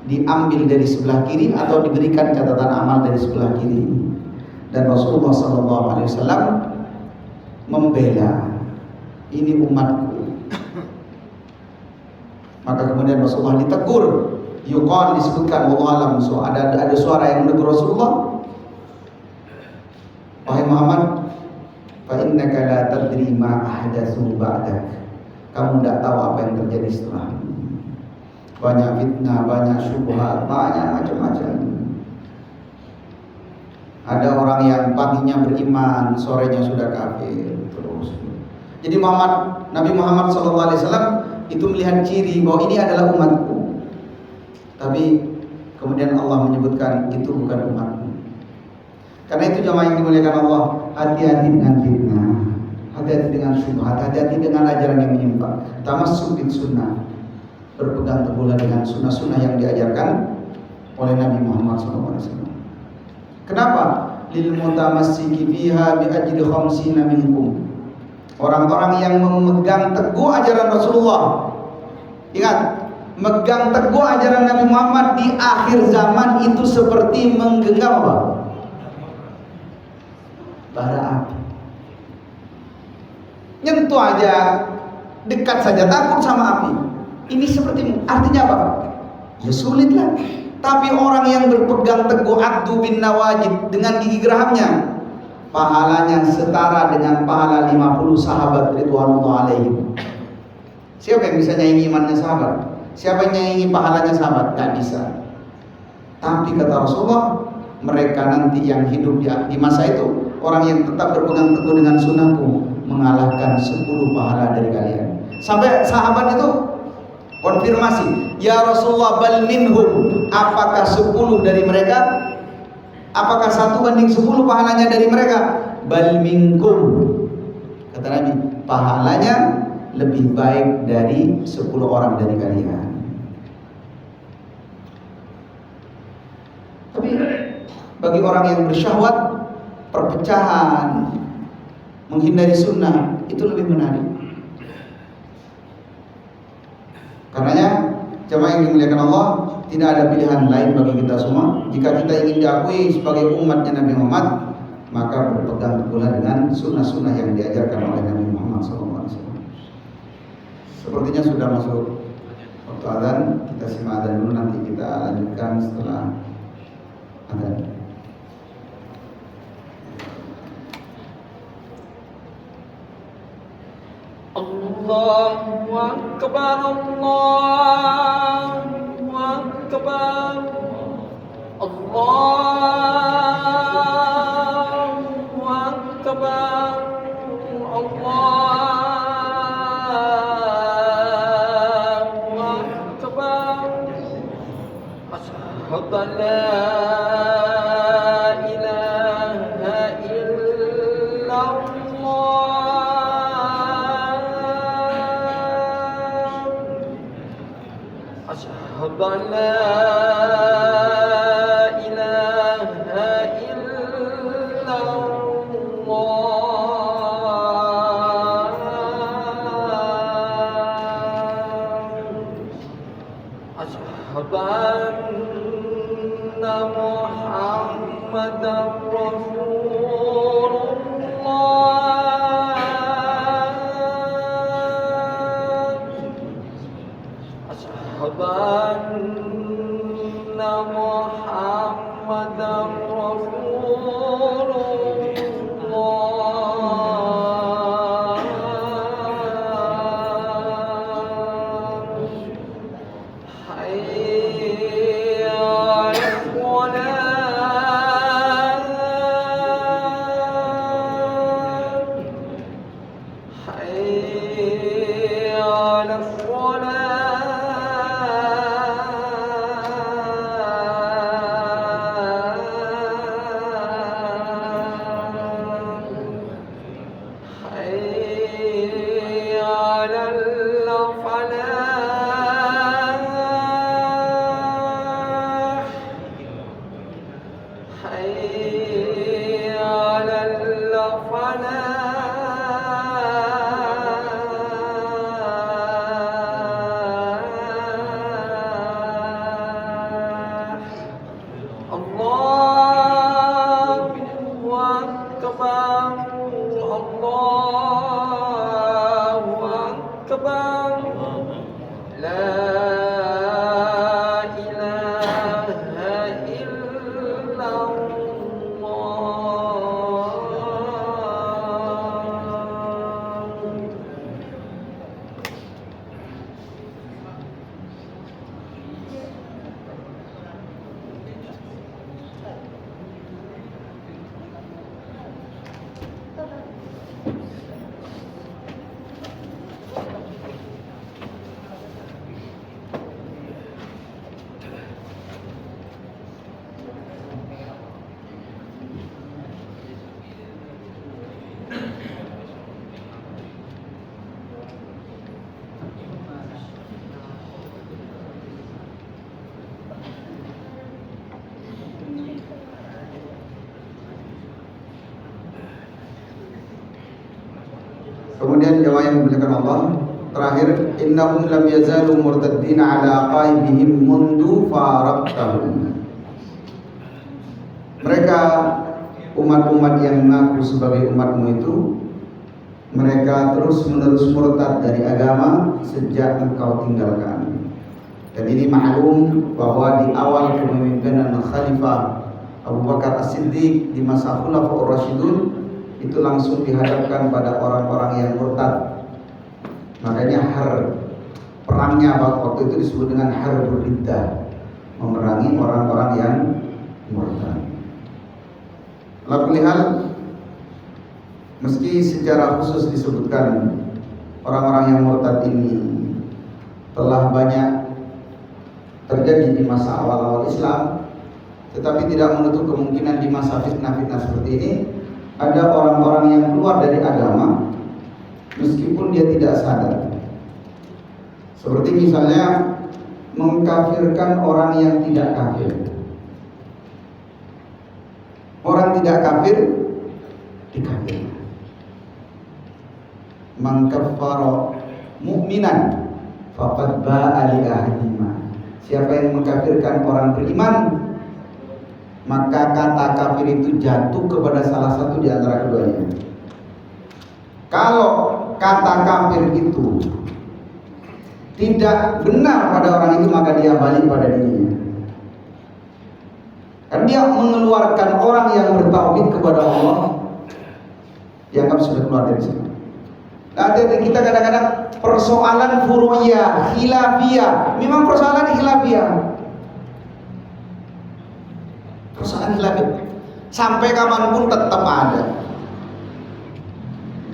diambil dari sebelah kiri atau diberikan catatan amal dari sebelah kiri, dan Rasulullah SAW membela, ini umatku. Maka kemudian Rasulullah ditegur, yuqal, disebutkan wallahu alam, so ada suara yang menegur Rasulullah, wahai Muhammad, fa innaka la tadri ma ahdatsu ba'dak, kamu tidak tahu apa yang terjadi setelah. Banyak fitnah, banyak syubhat, banyak macam-macam. Ada orang yang paginya beriman, sorenya sudah kafir terus. Jadi Nabi Muhammad SAW itu melihat ciri bahwa ini adalah umatku. Tapi kemudian Allah menyebutkan itu bukan umatku. Karena itu jamaah yang dimuliakan Allah, hati-hati dengan fitnah, hati-hati dengan syubhat, hati-hati dengan ajaran yang menyimpang. Tamassuk bis sunnah, berpegang teguhlah dengan sunnah-sunnah yang diajarkan oleh Nabi Muhammad SAW. Kenapa? Lil mutamassiki fiha bi ajli khamsina minkum. Orang-orang yang memegang teguh ajaran Rasulullah. Ingat, megang teguh ajaran Nabi Muhammad di akhir zaman itu seperti menggenggam apa? Bara api. Nyentuh aja, dekat saja takut sama api. Ini seperti, artinya apa? Ya sulit lah. Tapi orang yang berpegang teguh addu bin nawajid dengan gigi gerahamnya, pahalanya setara dengan pahala 50 sahabat ridwanullah alaihim. Siapa yang bisa nyaingi imannya sahabat? Siapa yang nyaingi pahalanya sahabat? Gak bisa. Tapi kata Rasulullah, mereka nanti yang hidup di masa itu, orang yang tetap berpegang teguh dengan sunnahku, mengalahkan 10 pahala dari kalian. Sampai sahabat itu konfirmasi, ya Rasulullah, bal minhum, apakah 10 dari mereka? Apakah 1 banding 10 pahalanya dari mereka? Bal minkum, kata Nabi, pahalanya lebih baik dari 10 orang dari kalian. Tapi bagi orang yang bersyahwat perpecahan, menghindari sunnah, itu lebih menarik. Karenanya jemaah yang dimuliakan Allah, tidak ada pilihan lain bagi kita semua. Jika kita ingin diakui sebagai umatnya Nabi Muhammad, maka berpegang teguhlah dengan sunnah-sunnah yang diajarkan oleh Nabi Muhammad SAW. Sepertinya sudah masuk waktu adzan. Kita simak adzan dulu, nanti kita lanjutkan setelah adzan. Allahu Akbar, Allahu Akbar, Allahu Akbar, Allahu Akbar. Asyhadu an la أشهد أن لا إله إلا الله أشهد أن محمدا رسول الله أشهد أن محمدا رسول الله حي على الصلاة حي على الصلاة Kemudian jemaah yang dimuliakan Allah, terakhir, innahum lam yazalu murtaddina ala aqaibihim mundu faraqtahum. Mereka umat-umat yang mengaku sebagai umatmu itu, mereka terus-menerus murtad dari agama sejak engkau tinggalkan. Dan ini maklum bahwa di awal kepemimpinan Khalifah Abu Bakar As-Siddiq di masa Khulafaur Rasyidun itu langsung dihadapkan pada orang-orang yang murtad. Makanya perangnya waktu itu disebut dengan Harbur Riddah, memerangi orang-orang yang murtad. Lalu hal, meski secara khusus disebutkan orang-orang yang murtad ini telah banyak terjadi di masa awal-awal Islam, tetapi tidak menutup kemungkinan di masa fitnah-fitnah seperti ini ada orang-orang yang keluar dari agama meskipun dia tidak sadar. Seperti misalnya mengkafirkan orang yang tidak kafir. Orang tidak kafir dikafirkan. Man kaffara mu'minan faqad ba'a li ahadima. Siapa yang mengkafirkan orang beriman, maka kata kafir itu jatuh kepada salah satu di antara keduanya. Kalau kata kafir itu tidak benar pada orang itu, maka dia balik pada dirinya. Karena dia mengeluarkan orang yang bertauhid kepada Allah, dianggap sudah keluar dari sini. Nah, kita kadang-kadang persoalan furu'iyah, khilafiyah, memang persoalan khilafiyah. Persoalan khilafiyah sampai kapanpun tetap ada.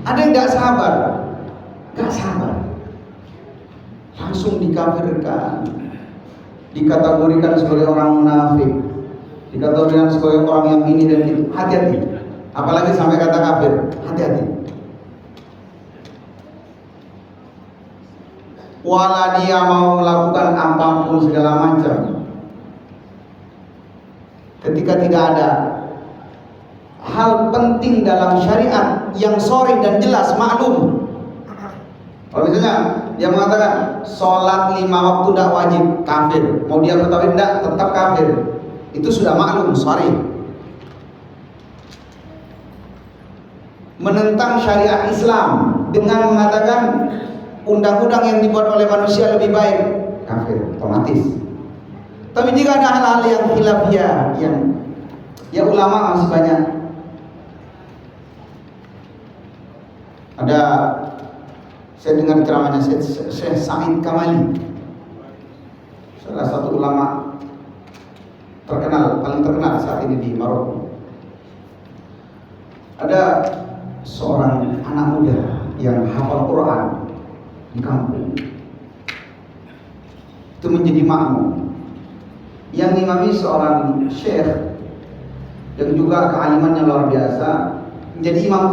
Ada yang nggak sabar, langsung dikafirkan, dikategorikan sebagai orang munafik, dikategorikan sebagai orang yang ini dan itu. Hati-hati, apalagi sampai kata kafir, hati-hati. Wala dia mau melakukan apapun segala macam, ketika tidak ada hal penting dalam syariat yang sharih dan jelas maklum. Kalau misalnya dia mengatakan sholat 5 waktu tidak wajib, kafir. Mau dia bertauhid tidak, tetap kafir. Itu sudah maklum, sharih. Menentang syariat Islam dengan mengatakan undang-undang yang dibuat oleh manusia lebih baik, kafir otomatis. Tapi jika ada hal-hal yang khilafiyah, yang ya ulama masih banyak. Ada, saya dengar ceramahnya Syekh Sa'id Kamali, salah satu ulama terkenal, paling terkenal saat ini di Maroko. Ada seorang anak muda yang hafal Quran di kampung, itu menjadi makmum. Yang imami seorang syekh yang juga kealimannya luar biasa, menjadi imam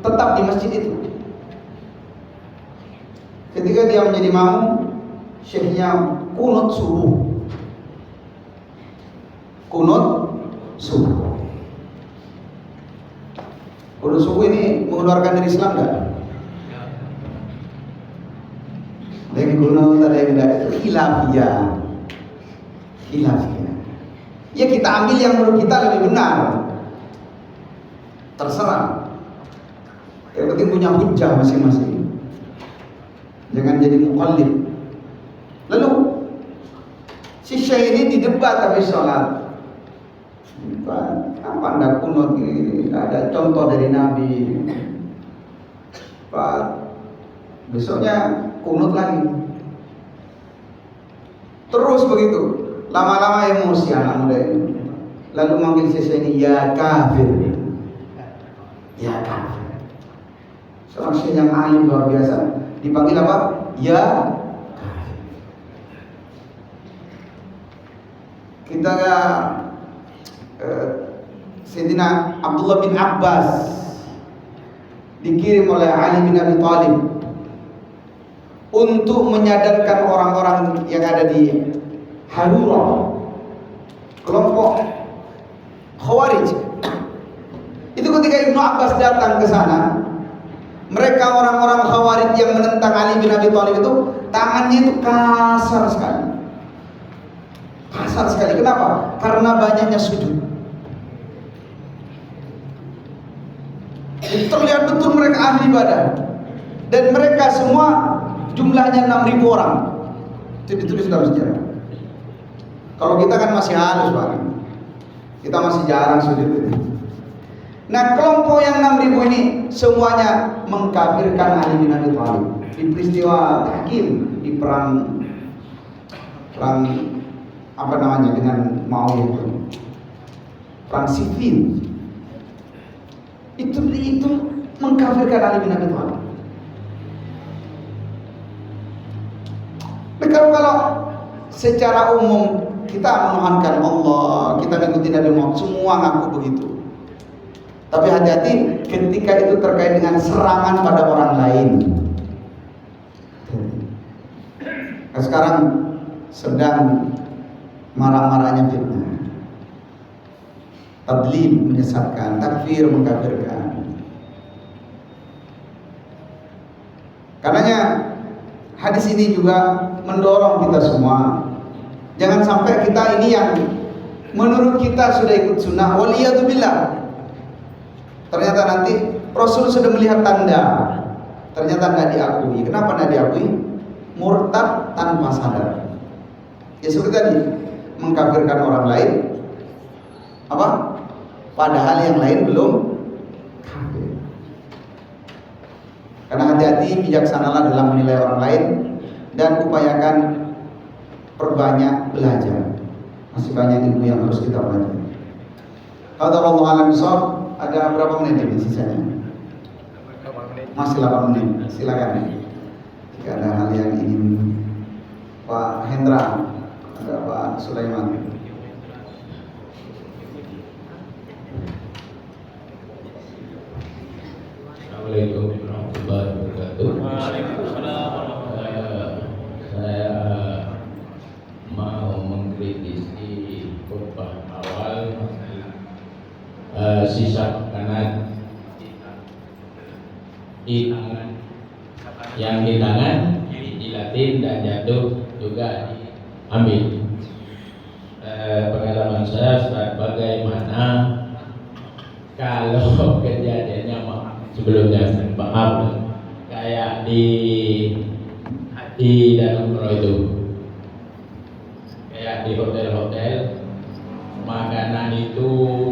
tetap di masjid itu. Ketika dia menjadi makmum, syekhnya kunut subuh. Kunut subuh ini mengeluarkan dari Islam enggak? Ada yang kunut, ada yang enggak. Itu khilafiyah. Ya kita ambil yang menurut kita lebih benar, terserah. Yang penting punya hujjah masing-masing. Jangan jadi muqallid. Lalu si syekh ini didebat habis sholat. Apa anda kunut ini? Ada contoh dari Nabi. Pak, besoknya kunut lagi. Terus begitu. Lama-lama emosi anak muda ini. Lalu manggil si syekh ini, ya kafir. Ya kafir. Seorang syekh yang alim luar biasa dipanggil apa? Ya kafir. Kita Sayyidina Abdullah bin Abbas dikirim oleh Ali bin Abi Thalib untuk menyadarkan orang-orang yang ada di Harura, kelompok Khawarij. Itu ketika Ibnu Abbas datang ke sana, Mereka orang-orang Khawarij yang menentang Ali bin Abi Thalib itu tangannya itu kasar sekali. Kasar sekali. Kenapa? Karena banyaknya sujud. Terlihat betul mereka ahli ibadah. Dan mereka semua jumlahnya 6.000 orang. Itu ditulis dalam sejarah. Kalau kita kan masih halus Pak. Kita masih jarang sujud. Nah, kelompok yang 6.000 ini semuanya mengkafirkan Ali bin Abi Thalib di peristiwa tahkim di perang apa namanya dengan Muawiyah itu. Perang Siffin. Itu mengkafirkan Ali bin Abi Thalib. Nah, kalau secara umum kita menuhankan Allah, kita mengikuti Nabi Muhammad, semua ngaku begitu. Tapi hati-hati ketika itu terkait dengan serangan pada orang lain. Nah, sekarang sedang marah-marahnya fitnah, tadlil menyesatkan, takfir mengkafirkan. Karenanya hadis ini juga mendorong kita semua, jangan sampai kita ini yang menurut kita sudah ikut sunnah, waliyadzubillah, ternyata nanti Rasul sudah melihat tanda, ternyata nggak diakui. Kenapa nggak diakui? Murtad tanpa sadar. Ya seperti tadi, mengkafirkan orang lain, apa? Padahal yang lain belum kafir. Karena hati-hati, bijaksanalah dalam menilai orang lain dan upayakan perbanyak belajar. Masih banyak ilmu yang harus kita pelajari. Wallahu a'lam bishawab. Ada berapa menit ini sisanya? Masih 8 menit. Silakan. Jika ada hal yang ingin Pak Hendra, ada Pak Sulaiman. Assalamualaikum warahmatullahi wabarakatuh. Waalaikumsalam. Saya mau mengkritisi khutbah awal sisa makanan di tangan, yang di tangan dijilatin dan jatuh juga diambil. Pengalaman saya bagaimana kalau kejadiannya sebelumnya maaf kayak di dalam umroh itu, kayak di hotel-hotel, makanan itu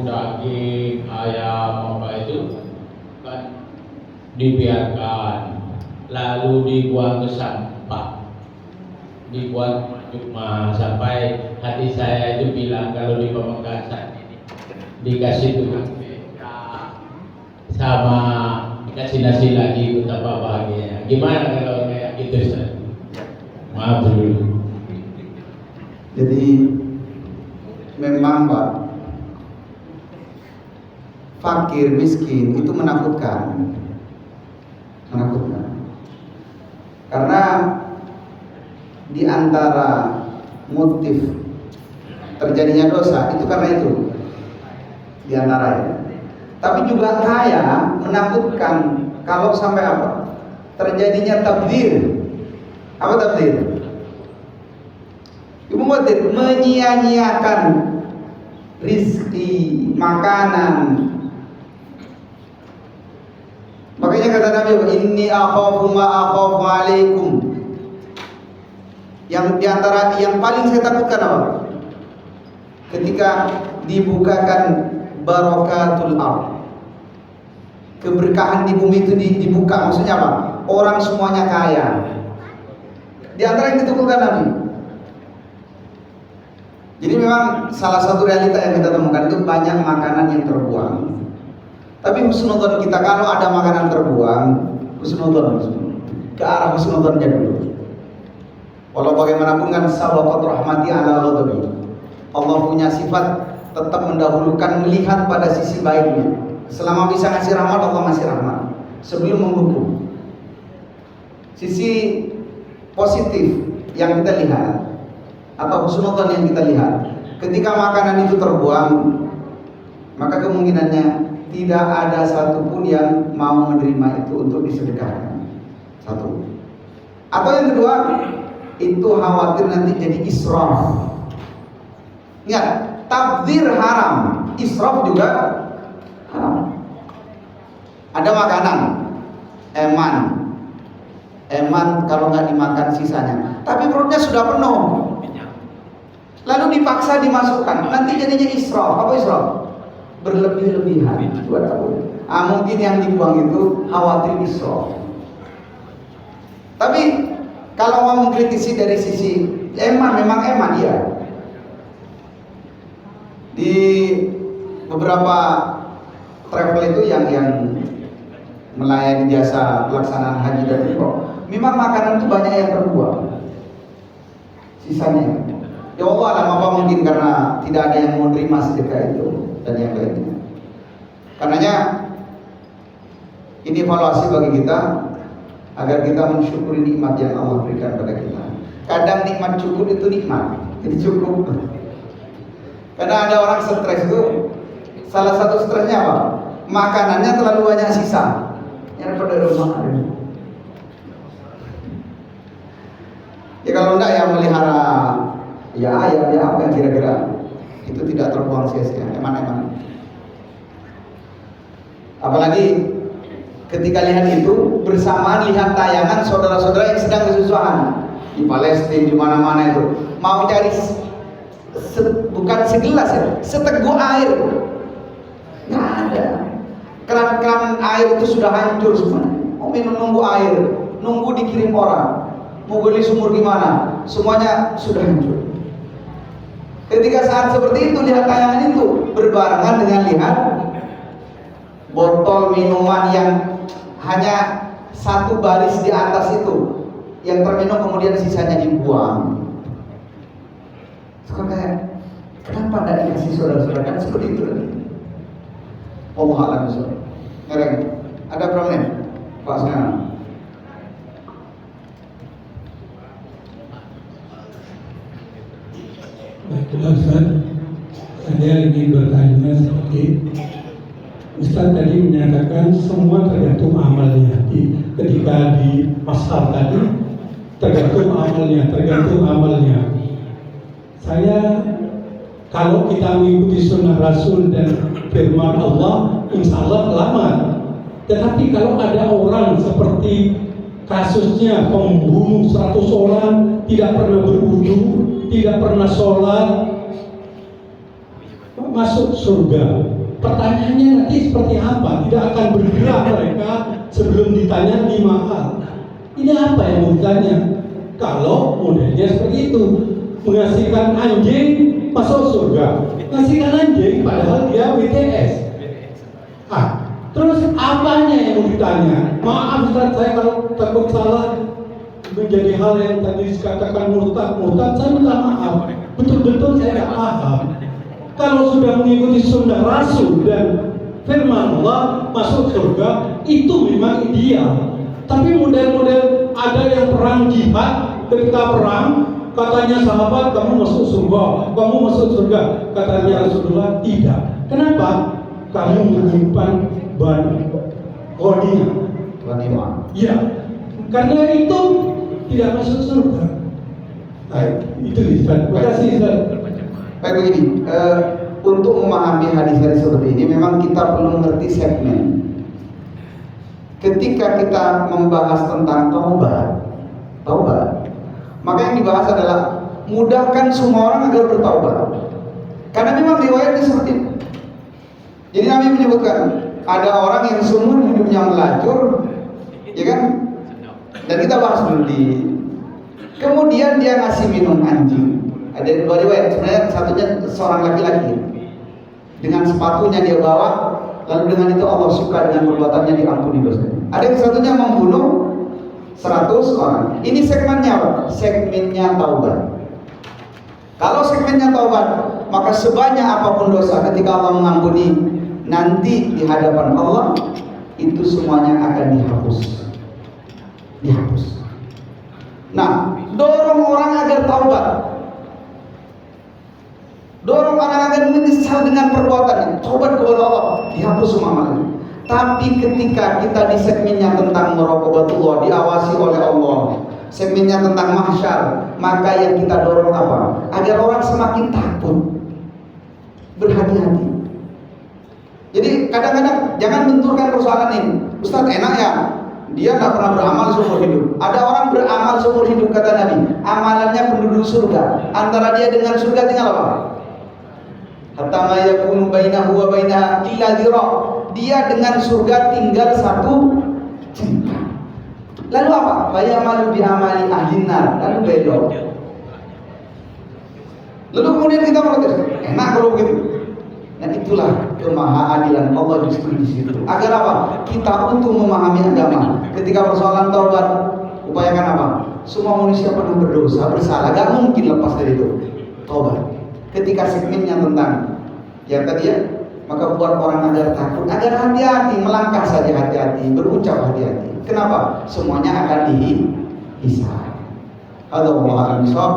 daging ayam apa itu kan dibiarkan lalu dibuang ke sampah, dibuang cuma sampai hati saya itu bilang kalau di Pamekasan ini dikasih tukang becak sama dikasih nasi lagi, betapa bahagia. Gimana kalau kayak gitu Ustaz? Maaf dulu. Jadi memang Pak, fakir miskin itu menakutkan. Karena di antara motif terjadinya dosa itu karena itu, di antaranya. Tapi juga kaya menakutkan kalau sampai apa? Terjadinya tabdzir. Apa tabdzir? Ibu Mutir, menyia-nyiakan rizki, makanan. Makanya kata Nabi, inni akhafu ma akhafu alaikum. Yang diantara yang paling saya takutkan apa? Ketika dibukakan barakatul ardh, keberkahan di bumi itu dibuka, maksudnya apa? Orang semuanya kaya. Di antara yang ditakutkan Nabi. Jadi memang salah satu realita yang kita temukan itu banyak makanan yang terbuang. Tapi husnudzon kita, kalau ada makanan terbuang, husnudzon ke arah husnudzonnya dulu. Walau bagaimanapun kan sabaqat rahmati ala ghadabi. Allah punya sifat tetap mendahulukan melihat pada sisi baiknya. Selama bisa ngasih rahmat, Allah ngasih rahmat sebelum menghukum. Sisi positif yang kita lihat atau husnudzon yang kita lihat, ketika makanan itu terbuang, maka kemungkinannya tidak ada satupun yang mau menerima itu untuk disedekahkan. Satu. Atau yang kedua, itu khawatir nanti jadi israf. Ingat, tabdzir haram, israf juga haram. Ada makanan, eman kalau nggak dimakan sisanya, tapi perutnya sudah penuh, lalu dipaksa dimasukkan, nanti jadinya israf. Apa israf? Berlebih-lebihan. Mungkin yang dibuang itu khawatir israf. Tapi kalau mau mengkritisi dari sisi memang eman ya. Di beberapa travel itu yang melayani jasa pelaksanaan haji dan umroh, memang makanan itu banyak yang terbuang. Sisanya, ya Allah alam, apa mungkin karena tidak ada yang mau menerima sedekah itu dan yang lainnya. Karenanya ini evaluasi bagi kita agar kita mensyukuri nikmat yang Allah berikan pada kita. Kadang nikmat cukup itu nikmat, jadi cukup. Karena ada orang stres itu, salah satu stresnya apa? Makanannya terlalu banyak sisa. Yang pada rumah ada. Ya kalau enggak yang melihara ya ayam ya apa yang kira-kira itu tidak terbuang sia-sia. Eman-eman. Apalagi ketika lihat itu bersamaan lihat tayangan saudara-saudara yang sedang kesusahan di Palestina, di mana-mana itu mau cari bukan segelas ya, seteguk air nggak ada. Keran-keran air itu sudah hancur semua. Mau minum nunggu air, nunggu dikirim orang, mau beli sumur gimana, semuanya sudah hancur. Ketika saat seperti itu lihat tayangan itu berbarengan dengan lihat botol minuman yang hanya satu baris di atas itu yang terminum kemudian sisanya dibuang. Suka kayak kenapa tidak dikasih saudara-saudara kan seperti itu? Allah alam besar. Ngereng. Ada problem? Pak sekarang. Baiklah Ustaz, saya ingin bertanya seperti Ustaz tadi menyatakan semua tergantung amalnya. Ketika di pasar tadi tergantung amalnya. Saya kalau kita mengikuti sunnah Rasul dan firman Allah, insya Allah selamat. Tetapi kalau ada orang seperti kasusnya pembunuh 100 orang, tidak pernah berwudu, tidak pernah sholat, masuk surga. Pertanyaannya nanti seperti apa? Tidak akan bergerak mereka sebelum ditanya 5 hal. Ini apa yang mau ditanya? Kalau modelnya seperti itu, mengasihkan anjing masuk surga, mengasihkan anjing padahal dia WTS. Terus apanya yang mau ditanya? Maaf Ustaz, saya kalau takut salah menjadi hal yang tadi dikatakan murtad, saya minta maaf. Betul-betul saya tidak paham. Kalau sudah mengikuti sunnah Rasul dan firman Allah masuk surga, itu memang ideal. Tapi model-model ada yang perang jihad, ketika perang katanya sahabat kamu masuk surga, katanya Rasulullah tidak. Kenapa? Kamu menyimpan ghanimah. Ya, karena itu tidak masuk surga. Itu Ustaz. Terima kasih Ustaz. Baik begini, untuk memahami hadis-hadis seperti ini memang kita perlu mengerti segmen. Ketika kita membahas tentang taubat, maka yang dibahas adalah mudahkan semua orang agar bertaubat. Karena memang riwayatnya seperti itu. Jadi Nabi menyebutkan ada orang yang seumur hidupnya melacur, ya kan? Dan kita bahas dulu kemudian dia ngasih minum anjing. Ada 2 riwayat, sebenarnya satunya seorang laki-laki. Dengan sepatunya dia bawa, lalu dengan itu Allah suka dengan perbuatannya, diampuni dosanya. Ada yang satunya membunuh 100 orang. Ini segmennya apa? Segmennya taubat. Kalau segmennya taubat, maka sebanyak apapun dosa ketika Allah mengampuni, nanti di hadapan Allah itu semuanya akan dihapus. Nah, dorong orang agar taubat. dorong orang agar menyesal dengan perbuatannya, tobat kepada Allah, dihapus semua amalannya. Tapi ketika kita di segmennya tentang muraqabatullah, diawasi oleh Allah, segmennya tentang mahsyar, maka yang kita dorong apa? Agar orang semakin takut, berhati-hati. Jadi kadang-kadang jangan benturkan persoalan ini. Ustaz, enak ya, dia nggak pernah beramal seumur hidup. Ada orang beramal seumur hidup, kata Nabi, amalannya penduduk surga. Antara dia dengan surga tinggal apa? Hatta ma yakunu bainahu wa bainaha illa dhira'. Dia dengan surga tinggal satu cinta. Lalu apa? Fayamalu bi amali ahlin nar. Lalu belok. Lalu kemudian kita protes, enak kalau begitu. Dan itulah kemahaadilan Allah justru di situ. Agar apa? Kita untuk memahami agama. Ketika persoalan taubat, upayakan apa? Semua manusia pernah berdosa, bersalah, gak mungkin lepas dari itu. Taubat. Ketika segmennya tentang yang tadi ya, maka buat orang agar takut, agar hati-hati, melangkah saja hati-hati, berucap hati-hati. Kenapa? Semuanya akan dihisab. Allahu a'lam bishawab.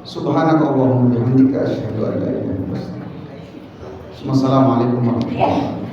Subhanakallahumma wa bihamdika asyhadu an la ilaha illa anta astaghfiruka wa atubu ilaik. Wassalamualaikum warahmatullahi wabarakatuh.